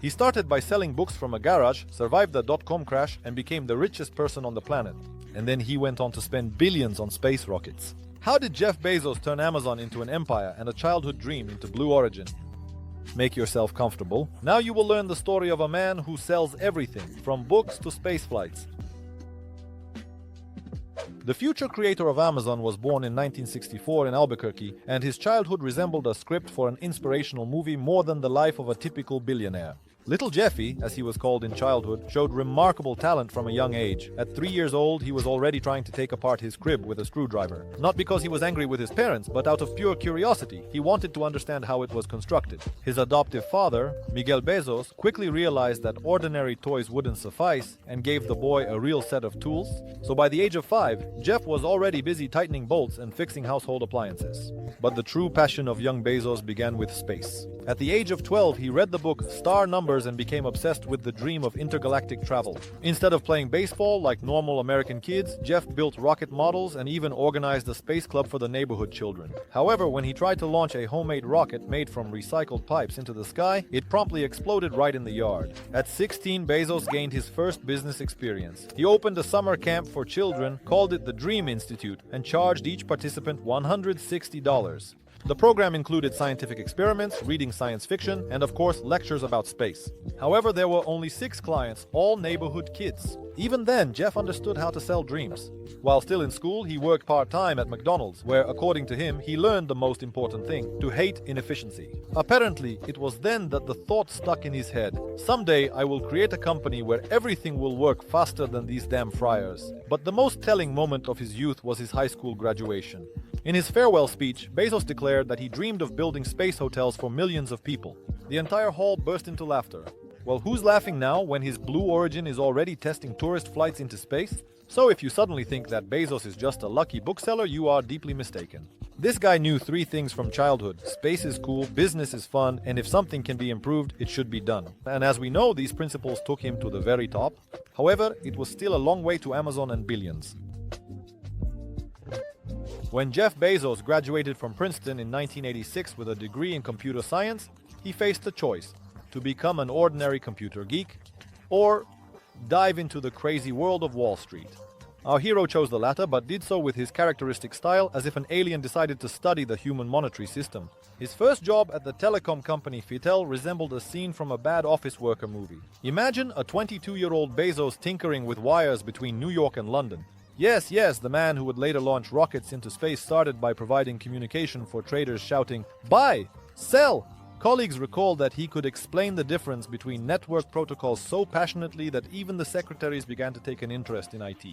He started by selling books from a garage, survived the dot-com crash, and became the richest person on the planet. And then he went on to spend billions on space rockets. How did Jeff Bezos turn Amazon into an empire and a childhood dream into Blue Origin? Make yourself comfortable. Now you will learn the story of a man who sells everything, from books to space flights. The future creator of Amazon was born in 1964 in Albuquerque, and his childhood resembled a script for an inspirational movie more than the life of a typical billionaire. Little Jeffy, as he was called in childhood, showed remarkable talent from a young age. At 3 years old, he was already trying to take apart his crib with a screwdriver. Not because he was angry with his parents, but out of pure curiosity. He wanted to understand how it was constructed. His adoptive father, Miguel Bezos, quickly realized that ordinary toys wouldn't suffice and gave the boy a real set of tools. So by the age of 5, Jeff was already busy tightening bolts and fixing household appliances. But the true passion of young Bezos began with space. At the age of 12, he read the book Star Numbers and became obsessed with the dream of intergalactic travel. Instead of playing baseball like normal American kids, Jeff built rocket models and even organized a space club for the neighborhood children. However, when he tried to launch a homemade rocket made from recycled pipes into the sky, it promptly exploded right in the yard. At 16, Bezos gained his first business experience. He opened a summer camp for children, called it the Dream Institute, and charged each participant $160. The program included scientific experiments, reading science fiction, and of course, lectures about space. However, there were only 6 clients, all neighborhood kids. Even then, Jeff understood how to sell dreams. While still in school, he worked part-time at McDonald's, where, according to him, he learned the most important thing: to hate inefficiency. Apparently, it was then that the thought stuck in his head: someday I will create a company where everything will work faster than these damn fryers. But the most telling moment of his youth was his high school graduation. In his farewell speech, Bezos declared that he dreamed of building space hotels for millions of people. The entire hall burst into laughter. Well, who's laughing now when his Blue Origin is already testing tourist flights into space? So if you suddenly think that Bezos is just a lucky bookseller, you are deeply mistaken. This guy knew 3 things from childhood: space is cool, business is fun, and if something can be improved, it should be done. And as we know, these principles took him to the very top. However, it was still a long way to Amazon and billions. When Jeff Bezos graduated from Princeton in 1986 with a degree in computer science, he faced a choice: to become an ordinary computer geek or dive into the crazy world of Wall Street. Our hero chose the latter, but did so with his characteristic style, as if an alien decided to study the human monetary system. His first job at the telecom company Fitel resembled a scene from a bad office worker movie. Imagine a 22-year-old Bezos tinkering with wires between New York and London. Yes, the man who would later launch rockets into space started by providing communication for traders shouting, "Buy! Sell!" Colleagues recalled that he could explain the difference between network protocols so passionately that even the secretaries began to take an interest in IT.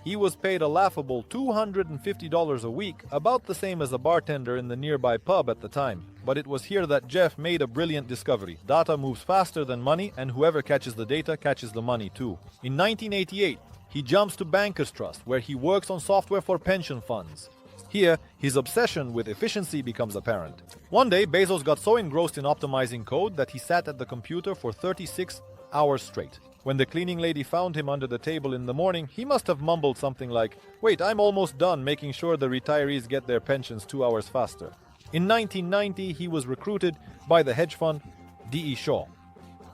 He was paid a laughable $250 a week, about the same as a bartender in the nearby pub at the time. But it was here that Jeff made a brilliant discovery: data moves faster than money, and whoever catches the data catches the money too. In 1988, he jumps to Bankers Trust, where he works on software for pension funds. Here, his obsession with efficiency becomes apparent. One day, Bezos got so engrossed in optimizing code that he sat at the computer for 36 hours straight. When the cleaning lady found him under the table in the morning, he must have mumbled something like, "Wait, I'm almost done making sure the retirees get their pensions 2 hours faster." In 1990, he was recruited by the hedge fund D.E. Shaw.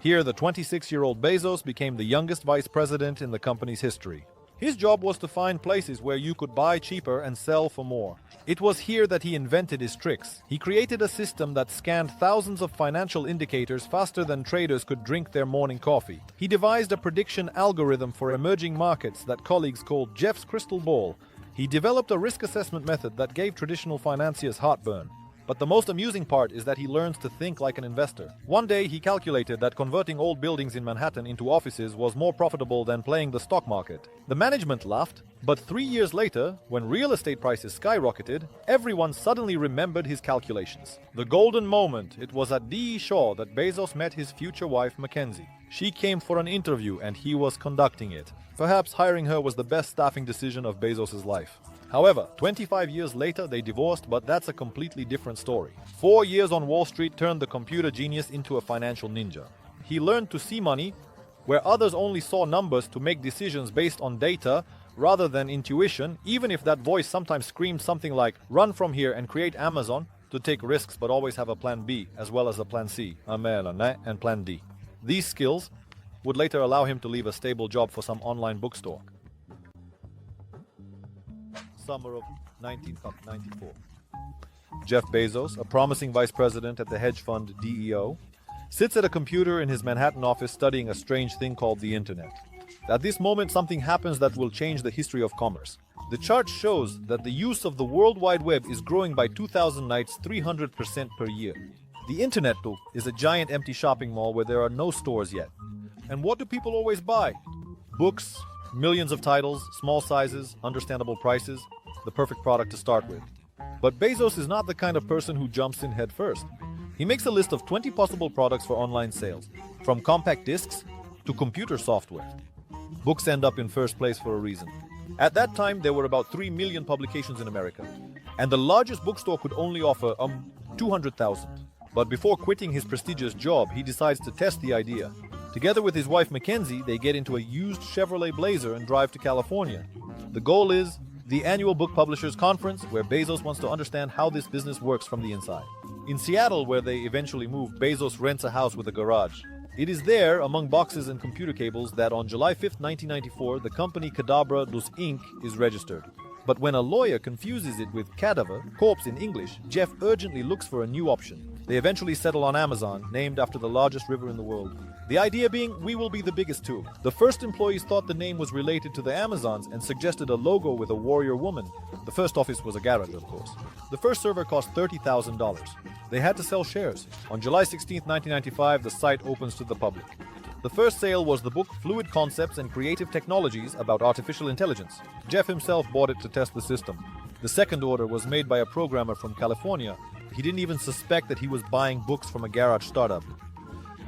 Here, the 26-year-old Bezos became the youngest vice president in the company's history. His job was to find places where you could buy cheaper and sell for more. It was here that he invented his tricks. He created a system that scanned thousands of financial indicators faster than traders could drink their morning coffee. He devised a prediction algorithm for emerging markets that colleagues called Jeff's crystal ball. He developed a risk assessment method that gave traditional financiers heartburn. But the most amusing part is that he learns to think like an investor. One day he calculated that converting old buildings in Manhattan into offices was more profitable than playing the stock market. The management laughed, but 3 years later, when real estate prices skyrocketed, everyone suddenly remembered his calculations. The golden moment, it was at D.E. Shaw that Bezos met his future wife, Mackenzie. She came for an interview and he was conducting it. Perhaps hiring her was the best staffing decision of Bezos' life. However, 25 years later they divorced, but that's a completely different story. 4 years on Wall Street turned the computer genius into a financial ninja. He learned to see money where others only saw numbers, to make decisions based on data rather than intuition, even if that voice sometimes screamed something like, "Run from here and create Amazon," to take risks but always have a plan B as well as a plan C, and plan D. These skills would later allow him to leave a stable job for some online bookstore. Summer of 1994. Jeff Bezos, a promising vice president at the hedge fund DEO, sits at a computer in his Manhattan office studying a strange thing called the internet. At this moment, something happens that will change the history of commerce. The chart shows that the use of the World Wide Web is growing by 2000 nights 300% per year. The internet, though, is a giant empty shopping mall where there are no stores yet. And what do people always buy? Books, millions of titles, small sizes, understandable prices, the perfect product to start with. But Bezos is not the kind of person who jumps in head first. He makes a list of 20 possible products for online sales, from compact discs to computer software. Books end up in first place for a reason. At that time, there were about 3 million publications in America, and the largest bookstore could only offer 200,000. But before quitting his prestigious job, he decides to test the idea. Together with his wife Mackenzie, they get into a used Chevrolet Blazer and drive to California. The goal is the annual Book Publishers Conference, where Bezos wants to understand how this business works from the inside. In Seattle, where they eventually move, Bezos rents a house with a garage. It is there, among boxes and computer cables, that on July 5, 1994, the company Cadabra dos Inc. is registered. But when a lawyer confuses it with cadaver, corpse in English, Jeff urgently looks for a new option. They eventually settle on Amazon, named after the largest river in the world. The idea being, we will be the biggest too. The first employees thought the name was related to the Amazons and suggested a logo with a warrior woman. The first office was a garage, of course. The first server cost $30,000. They had to sell shares. On July 16, 1995, the site opens to the public. The first sale was the book Fluid Concepts and Creative Technologies about Artificial Intelligence. Jeff himself bought it to test the system. The second order was made by a programmer from California. He didn't even suspect that he was buying books from a garage startup.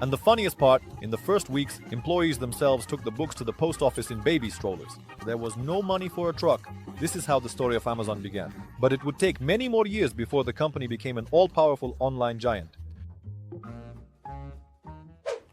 And the funniest part, in the first weeks, employees themselves took the books to the post office in baby strollers. There was no money for a truck. This is how the story of Amazon began. But it would take many more years before the company became an all-powerful online giant.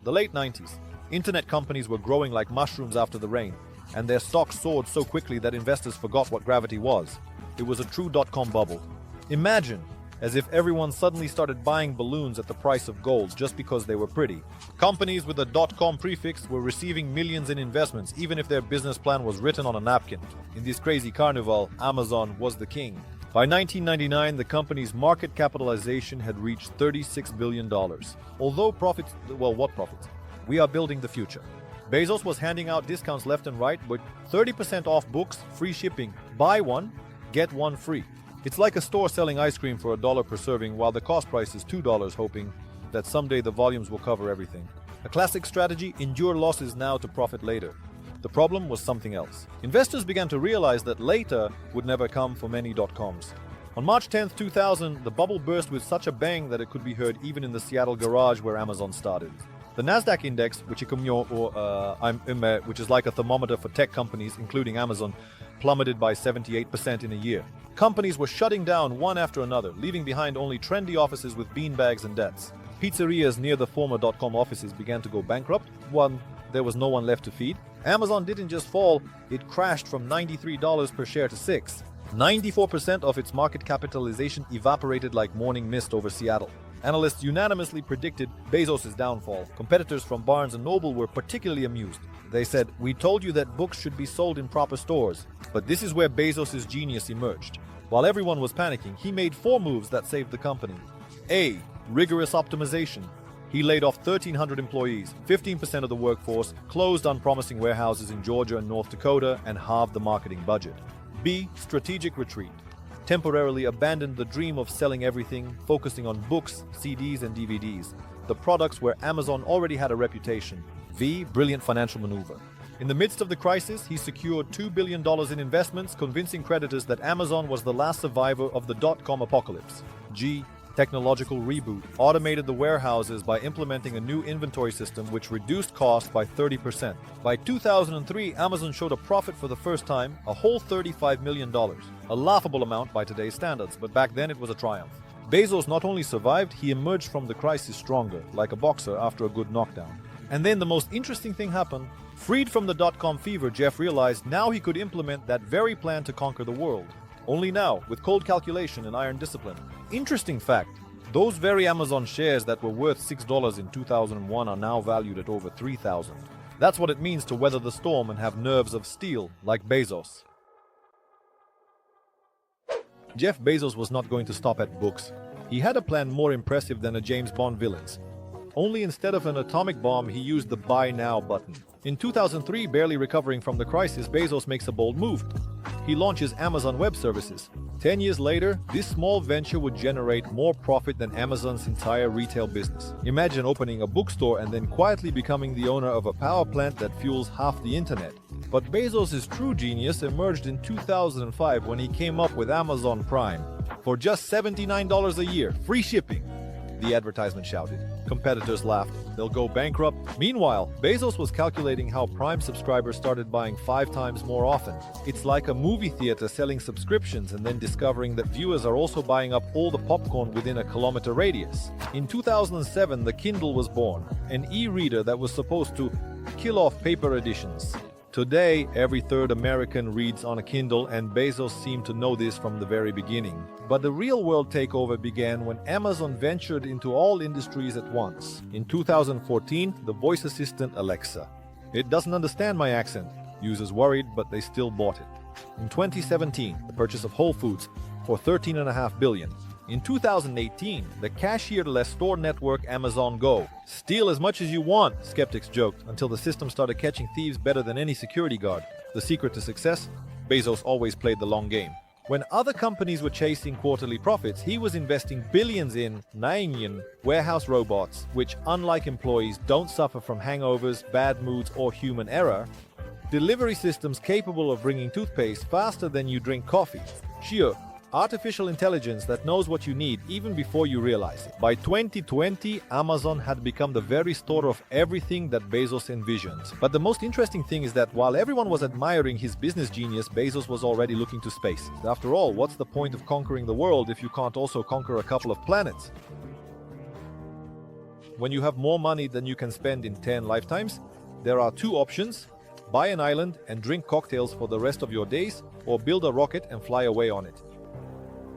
The late 90s. Internet companies were growing like mushrooms after the rain, and their stocks soared so quickly that investors forgot what gravity was. It was a true dot-com bubble. Imagine, as if everyone suddenly started buying balloons at the price of gold just because they were pretty. Companies with a .com prefix were receiving millions in investments, even if their business plan was written on a napkin. In this crazy carnival, Amazon was the king. By 1999, the company's market capitalization had reached $36 billion. Although profits, what profits? We are building the future. Bezos was handing out discounts left and right with 30% off books, free shipping, buy one, get one free. It's like a store selling ice cream for $1 per serving while the cost price is $2, hoping that someday the volumes will cover everything. A classic strategy, endure losses now to profit later. The problem was something else. Investors began to realize that later would never come for many .coms. On March 10, 2000, the bubble burst with such a bang that it could be heard even in the Seattle garage where Amazon started. The Nasdaq index, which is like a thermometer for tech companies, including Amazon, plummeted by 78% in a year. Companies were shutting down one after another, leaving behind only trendy offices with beanbags and debts. Pizzerias near the former .com offices began to go bankrupt. There was no one left to feed. Amazon didn't just fall, it crashed from $93 per share to $6. 94% of its market capitalization evaporated like morning mist over Seattle. Analysts unanimously predicted Bezos' downfall. Competitors from Barnes & Noble were particularly amused. They said, "We told you that books should be sold in proper stores." But this is where Bezos' genius emerged. While everyone was panicking, he made 4 moves that saved the company. A. Rigorous optimization. He laid off 1,300 employees, 15% of the workforce, closed unpromising warehouses in Georgia and North Dakota, and halved the marketing budget. B. Strategic retreat. Temporarily abandoned the dream of selling everything, focusing on books, CDs, and DVDs, the products where Amazon already had a reputation. V. Brilliant financial maneuver. In the midst of the crisis, he secured $2 billion in investments, convincing creditors that Amazon was the last survivor of the .com apocalypse. G. Technological reboot. Automated the warehouses by implementing a new inventory system which reduced costs by 30%. By 2003, Amazon showed a profit for the first time, a whole $35 million. A laughable amount by today's standards, but back then it was a triumph. Bezos not only survived, he emerged from the crisis stronger, like a boxer after a good knockdown. And then the most interesting thing happened. Freed from the .com fever, Jeff realized now he could implement that very plan to conquer the world. Only now, with cold calculation and iron discipline. Interesting fact, Those very Amazon shares that were worth $6 in 2001 are now valued at over $3,000. That's what it means to weather the storm and have nerves of steel like Bezos. Jeff Bezos was not going to stop at books. He had a plan more impressive than a James Bond villain's. Only instead of an atomic bomb, he used the Buy Now button. In 2003, barely recovering from the crisis, Bezos makes a bold move. He launches Amazon Web Services. 10 years later, this small venture would generate more profit than Amazon's entire retail business. Imagine opening a bookstore and then quietly becoming the owner of a power plant that fuels half the internet. But Bezos' true genius emerged in 2005 when he came up with Amazon Prime. For just $79 a year, free shipping, the advertisement shouted. Competitors laughed. They'll go bankrupt. Meanwhile, Bezos was calculating how Prime subscribers started buying 5 times more often. It's like a movie theater selling subscriptions and then discovering that viewers are also buying up all the popcorn within a kilometer radius. In 2007, the Kindle was born, an e-reader that was supposed to kill off paper editions. Today, every third American reads on a Kindle, and Bezos seemed to know this from the very beginning. But the real-world takeover began when Amazon ventured into all industries at once. In 2014, the voice assistant Alexa. It doesn't understand my accent. Users worried, but they still bought it. In 2017, the purchase of Whole Foods for $13.5 billion. In 2018, the cashier-less store network Amazon Go. Steal as much as you want, skeptics joked, until the system started catching thieves better than any security guard. The secret to success? Bezos always played the long game. When other companies were chasing quarterly profits, he was investing billions in Naengmyeon warehouse robots, which, unlike employees, don't suffer from hangovers, bad moods, or human error. Delivery systems capable of bringing toothpaste faster than you drink coffee. Shio, artificial intelligence that knows what you need even before you realize it. By 2020, Amazon had become the very store of everything that Bezos envisioned. But the most interesting thing is that while everyone was admiring his business genius, Bezos was already looking to space. After all, what's the point of conquering the world if you can't also conquer a couple of planets? When you have more money than you can spend in 10 lifetimes, there are 2 options: buy an island and drink cocktails for the rest of your days, or build a rocket and fly away on it.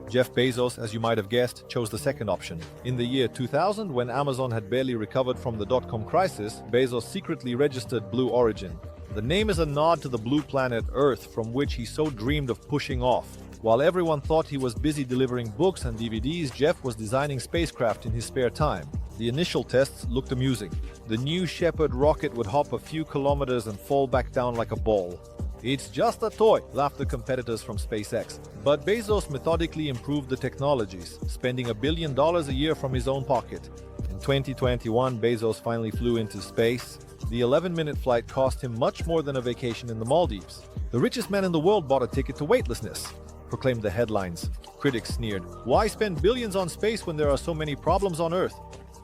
Jeff Bezos, as you might have guessed, chose the second option. In the year 2000, when Amazon had barely recovered from the dot-com crisis, Bezos secretly registered Blue Origin. The name is a nod to the blue planet Earth, from which he so dreamed of pushing off. While everyone thought he was busy delivering books and DVDs, Jeff was designing spacecraft in his spare time. The initial tests looked amusing. The New Shepard rocket would hop a few kilometers and fall back down like a ball. It's just a toy, laughed the competitors from SpaceX. But Bezos methodically improved the technologies, spending $1 billion a year from his own pocket. In 2021, Bezos finally flew into space. The 11-minute flight cost him much more than a vacation in the Maldives. The richest man in the world bought a ticket to weightlessness, proclaimed the headlines. Critics sneered. Why spend billions on space when there are so many problems on Earth?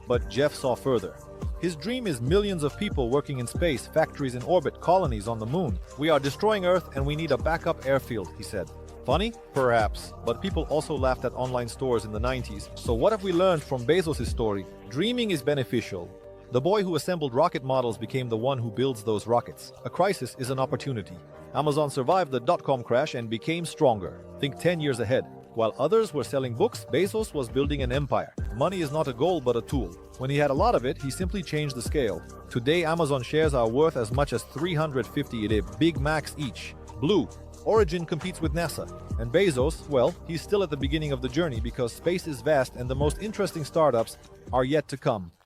But Jeff saw further. His dream is millions of people working in space, factories in orbit, colonies on the moon. We are destroying Earth and we need a backup airfield, he said. Funny? Perhaps. But people also laughed at online stores in the 90s. So what have we learned from Bezos' story? Dreaming is beneficial. The boy who assembled rocket models became the one who builds those rockets. A crisis is an opportunity. Amazon survived the dot-com crash and became stronger. Think 10 years ahead. While others were selling books, Bezos was building an empire. Money is not a goal but a tool. When he had a lot of it, he simply changed the scale. Today, Amazon shares are worth as much as $350 Big Macs each. Blue Origin competes with NASA. And Bezos, well, he's still at the beginning of the journey because space is vast and the most interesting startups are yet to come.